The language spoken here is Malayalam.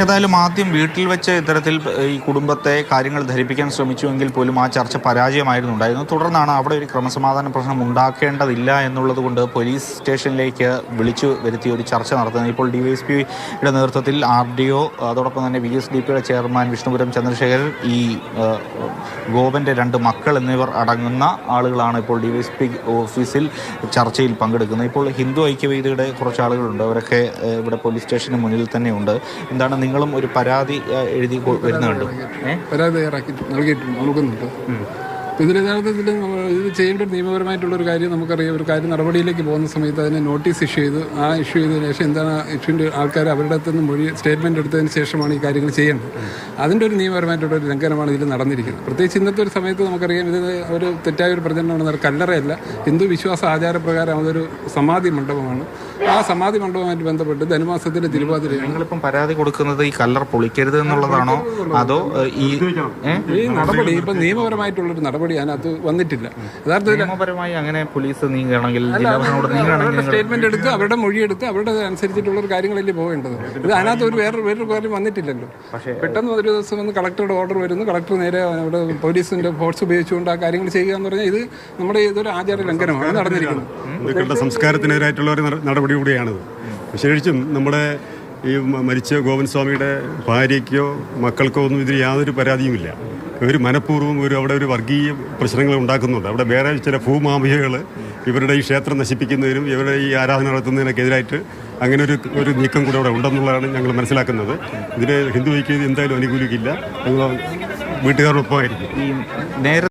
ഏതായാലും ആദ്യം വീട്ടിൽ വെച്ച് ഇത്തരത്തിൽ ഈ കുടുംബത്തെ കാര്യങ്ങൾ ധരിപ്പിക്കാൻ ശ്രമിച്ചുവെങ്കിൽ പോലും ആ ചർച്ച പരാജയമായിരുന്നു. തുടർന്നാണ് അവിടെ ഒരു ക്രമസമാധാന പ്രശ്നം ഉണ്ടാക്കേണ്ടതില്ല എന്നുള്ളത് കൊണ്ട് പോലീസ് സ്റ്റേഷനിലേക്ക് വിളിച്ചു വരുത്തിയ ഒരു ചർച്ച നടത്തുന്നത്. ഇപ്പോൾ DYSPയുടെ നേതൃത്വത്തിൽ RDO അതോടൊപ്പം തന്നെ VSDPയുടെ ചെയർമാൻ വിഷ്ണുപുരം ചന്ദ്രശേഖർ, ഈ ഗോപൻ്റെ 2 മക്കൾ എന്നിവർ അടങ്ങുന്ന ആളുകളാണ് ഇപ്പോൾ DYSP ഓഫീസിൽ ചർച്ചയിൽ പങ്കെടുക്കുന്നത്. ഇപ്പോൾ ഹിന്ദു ഐക്യവേദിയുടെ കുറച്ച് ആളുകളുണ്ട്, അവരൊക്കെ ഇവിടെ പോലീസ് സ്റ്റേഷന് മുന്നിൽ തന്നെയുണ്ട്. എന്താണ് നിങ്ങളും ഒരു പരാതി എഴുതി വരുന്നുണ്ട്? പരാതി തയ്യാറാക്കി നൽകിയിട്ടുണ്ട്, നൽകുന്നുണ്ട്. ഇതിൽ യഥാർത്ഥത്തിൽ ഇത് ചെയ്യേണ്ട ഒരു നിയമപരമായിട്ടുള്ളൊരു കാര്യം നമുക്കറിയാം. ഒരു കാര്യം നടപടിയിലേക്ക് പോകുന്ന സമയത്ത് അതിനെ നോട്ടീസ് ഇഷ്യൂ ചെയ്ത് ഇഷ്യൂ ചെയ്തതിന് ശേഷം എന്താണ് ഇഷ്യൂവിൻ്റെ ആൾക്കാർ അവരുടെ അടുത്ത് നിന്ന് സ്റ്റേറ്റ്മെൻറ്റ് എടുത്തതിന് ശേഷമാണ് ഈ കാര്യങ്ങൾ ചെയ്യേണ്ടത്. അതിൻ്റെ ഒരു നിയമപരമായിട്ടുള്ളൊരു ലംഘനമാണ് ഇതിൽ നടന്നിരിക്കുന്നത്. പ്രത്യേകിച്ച് ഇന്നത്തെ ഒരു സമയത്ത് നമുക്കറിയാം ഇത് ഒരു തെറ്റായ ഒരു പ്രചരണമാണ്. കല്ലറയല്ല, ഹിന്ദു വിശ്വാസ ആചാരപ്രകാരം അതൊരു സമാധി മണ്ഡപമാണ്. ആ സമാധി മണ്ഡപവുമായിട്ട് ബന്ധപ്പെട്ട് ധനുമാസത്തിൻ്റെ തിരുവാതിര നിങ്ങളിപ്പം പരാതി കൊടുക്കുന്നത് ഈ കല്ലറ പൊളിക്കരുത് എന്നുള്ളതാണോ, അതോ ഈ നടപടി ഇപ്പം നിയമപരമായിട്ടുള്ളൊരു നടപടി അതിനകത്ത് വന്നിട്ടില്ല? യഥാർത്ഥത്തിൽ നിയമപരമായി അങ്ങനെ പോലീസ് നീങ്ങണമെങ്കിൽ സ്റ്റേറ്റ്മെന്റ് എടുത്ത് അവരുടെ മൊഴിയെടുത്ത് അവരുടെ അനുസരിച്ചിട്ടുള്ള ഒരു കാര്യങ്ങളല്ലേ പോകേണ്ടത്. ഇത് അതിനകത്ത് വേറൊരു കാര്യം വന്നിട്ടില്ലല്ലോ. പെട്ടെന്ന് ഒരു ദിവസം വന്ന് കളക്ടറുടെ ഓർഡർ വരുന്നു, കളക്ടർ നേരെ അവിടെ പോലീസിന്റെ ഫോഴ്സ് ഉപയോഗിച്ചുകൊണ്ട് ആ കാര്യങ്ങൾ ചെയ്യുക എന്ന് പറഞ്ഞാൽ ഇത് നമ്മുടെ ഇതൊരു ആചാര ലംഘനമാണ് നടന്നിരിക്കുന്നത്. സംസ്കാരത്തിനെതിരായിട്ടുള്ള ഒരു നടപടി കൂടിയാണിത്. വിശേഷിച്ചും നമ്മുടെ ഈ മരിച്ച ഗോപൻ സ്വാമിയുടെ ഭാര്യയ്ക്കോ മക്കൾക്കോ ഒന്നും ഇതിൽ യാതൊരു പരാതിയുമില്ല. ഒരു മനഃപൂർവ്വം അവിടെ ഒരു വർഗീയ പ്രശ്നങ്ങൾ ഉണ്ടാക്കുന്നുണ്ട്. അവിടെ വേറെ ചില ഭൂമാഫിയകൾ ഇവരുടെ ഈ ക്ഷേത്രം നശിപ്പിക്കുന്നതിനും ഇവരുടെ ഈ ആരാധന നടത്തുന്നതിനൊക്കെ എതിരായിട്ട് അങ്ങനെ ഒരു നീക്കം കൂടെ അവിടെ ഉണ്ടെന്നുള്ളതാണ് ഞങ്ങൾ മനസ്സിലാക്കുന്നത്. ഇതിനെ ഹിന്ദു ഐക്യവേദി എന്തായാലും അനുകൂലിക്കില്ല. ഞങ്ങൾ വീട്ടുകാരോടൊപ്പമായിരിക്കും.